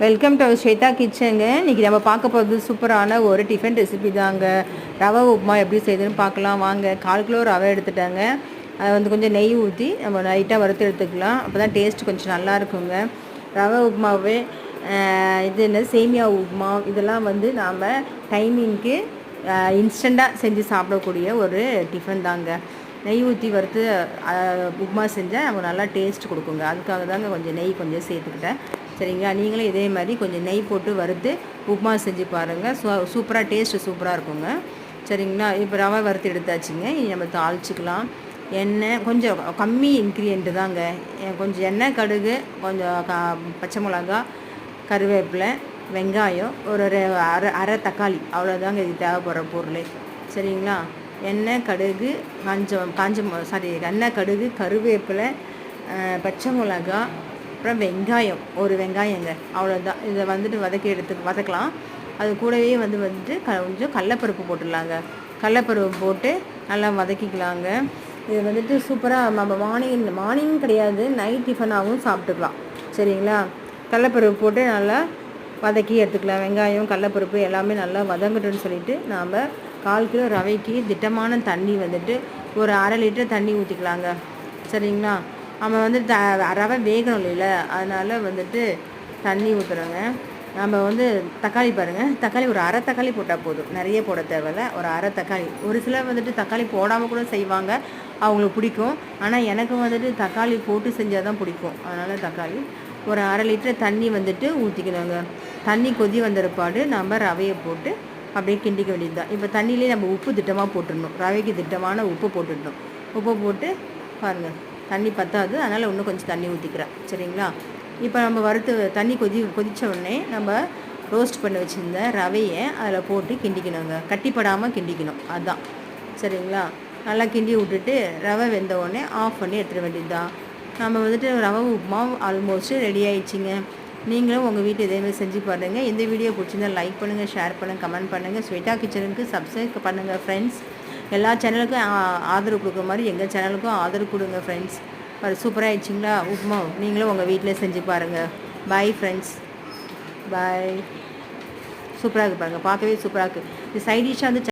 Welcome to Shweta கிச்சனுங்க. இன்றைக்கி நம்ம பார்க்க போகிறது சூப்பரான ஒரு டிஃபன் ரெசிபி தாங்க. ரவை உப்புமா எப்படி செய்யுதுன்னு பார்க்கலாம் வாங்க. 1/4 கிலோ ரவை எடுத்துட்டாங்க. அதை வந்து கொஞ்சம் நெய் ஊற்றி நம்ம லைட்டாக வறுத்து எடுத்துக்கலாம். அப்போ தான் டேஸ்ட் கொஞ்சம் நல்லா இருக்குங்க. ரவை உப்புமாவே இது என்ன சேமியா உப்புமா இதெல்லாம் வந்து நாம் டைமிங்க்கு இன்ஸ்டண்ட்டாக செஞ்சு சாப்பிடக்கூடிய ஒரு டிஃபன் தாங்க. நெய் ஊற்றி வறுத்து உப்புமா செஞ்சால் நமக்கு நல்லா டேஸ்ட் கொடுக்குங்க. அதுக்காக தாங்க கொஞ்சம் நெய் கொஞ்சம் சேர்த்துக்கிட்டேன். சரிங்களா, நீங்களும் இதே மாதிரி கொஞ்சம் நெய் போட்டு வறுத்து உப்புமா செஞ்சு பாருங்கள். சூப்பராக டேஸ்ட்டு சூப்பராக இருக்குங்க. சரிங்களா, இப்போ ரவை வறுத்து எடுத்தாச்சுங்க. இனி நம்ம தாளிச்சிக்கலாம். எண்ணெய் கொஞ்சம் கம்மி இன்க்ரீடியண்ட்டு தாங்க. கொஞ்சம் எண்ணெய், கடுகு, கொஞ்சம் பச்சை மிளகா, கருவேப்பிலை, வெங்காயம், ஒரு அரை தக்காளி, அவ்வளோதாங்க இது தேவைப்படுற பொருள். சரிங்களா, எண்ணெய், கடுகு, எண்ணெய், கடுகு, கருவேப்பிலை, பச்சை மிளகா, அப்புறம் வெங்காயம், ஒரு வெங்காயங்க, அவ்வளோதான். இதை வந்துட்டு வதக்கலாம். அது கூடவே வந்துட்டு கொஞ்சம் கடலப்பருப்பு போட்டுடலாங்க. கடலப்பருப்பு போட்டு நல்லா வதக்கிக்கலாங்க. இது வந்துட்டு சூப்பராக நம்ம மார்னிங் கிடையாது, நைட் டிஃபனாகவும் சாப்பிட்டுக்கலாம். சரிங்களா, கடலப்பருப்பு போட்டு நல்லா வதக்கி எடுத்துக்கலாம். வெங்காயம், கடலப்பருப்பு எல்லாமே நல்லா வதங்கட்டுன்னு சொல்லிவிட்டு நாம் 1/4 கிலோ ரவைக்கு திட்டமான தண்ணி வந்துட்டு ஒரு 1/2 லிட்டர் தண்ணி ஊற்றிக்கலாங்க. சரிங்களா, நம்ம வந்து ரவை வேகணும் இல்லைல்ல, அதனால் வந்துட்டு தண்ணி ஊற்றுறோங்க. நம்ம வந்து தக்காளி பாருங்கள், தக்காளி ஒரு அரை தக்காளி போட்டால் போதும், நிறைய போட தேவையில்ல. ஒரு அரை தக்காளி. ஒரு சிலர் வந்துட்டு தக்காளி போடாமல் கூட செய்வாங்க, அவங்களுக்கு பிடிக்கும். ஆனால் எனக்கு வந்துட்டு தக்காளி போட்டு செஞ்சால் தான் பிடிக்கும். அதனால் தக்காளி ஒரு 1/2 லிட்டர் தண்ணி வந்துட்டு ஊற்றிக்கணுங்க. தண்ணி கொதி வந்தற்பாடு நம்ம ரவையை போட்டு அப்படியே கிண்டிக்க வேண்டியது தான். இப்போ தண்ணியிலே நம்ம உப்பு திட்டமாக போட்டுடணும். ரவைக்கு திட்டமான உப்பு போட்டுடணும். உப்பு போட்டு பாருங்கள், தண்ணி பத்தாது, அதனால் இன்னும் கொஞ்சம் தண்ணி ஊற்றிக்கிறேன். சரிங்களா, இப்போ நம்ம வறுத்து தண்ணி கொதித்த உடனே நம்ம ரோஸ்ட் பண்ணி வச்சுருந்த ரவையை அதில் போட்டு கிண்டிக்கணுங்க. கட்டிப்படாமல் கிண்டிக்கணும், அதுதான். சரிங்களா, நல்லா கிண்டி விட்டுட்டு ரவை வெந்த உடனே ஆஃப் பண்ணி எடுத்துட வேண்டியது தான். நம்ம வந்துட்டு ரவை உப்புமா ஆல்மோஸ்ட்டு ரெடி ஆகிடுச்சிங்க. நீங்களும் உங்கள் வீட்டு இதேமாதிரி செஞ்சு பாருங்கள். இந்த வீடியோ பிடிச்சிருந்தால் லைக் பண்ணுங்கள், ஷேர் பண்ணுங்கள், கமெண்ட் பண்ணுங்கள். ஸ்வேதா கிச்சனுக்கு சப்ஸ்கிரைப் பண்ணுங்கள் ஃப்ரெண்ட்ஸ். எல்லா சேனலுக்கும் ஆதரவு கொடுக்குற மாதிரி எங்கள் சேனலுக்கும் ஆதரவு கொடுங்க ஃப்ரெண்ட்ஸ். சூப்பராக ஆயிடுச்சிங்களா உப்புமா? நீங்களும் உங்கள் வீட்டில் செஞ்சு பாருங்கள். பாய் ஃப்ரெண்ட்ஸ், பாய். சூப்பராக இருக்குது பாருங்கள், பார்க்கவே சூப்பராக இருக்குது. இது சைட் டிஷ்ஷாக வந்து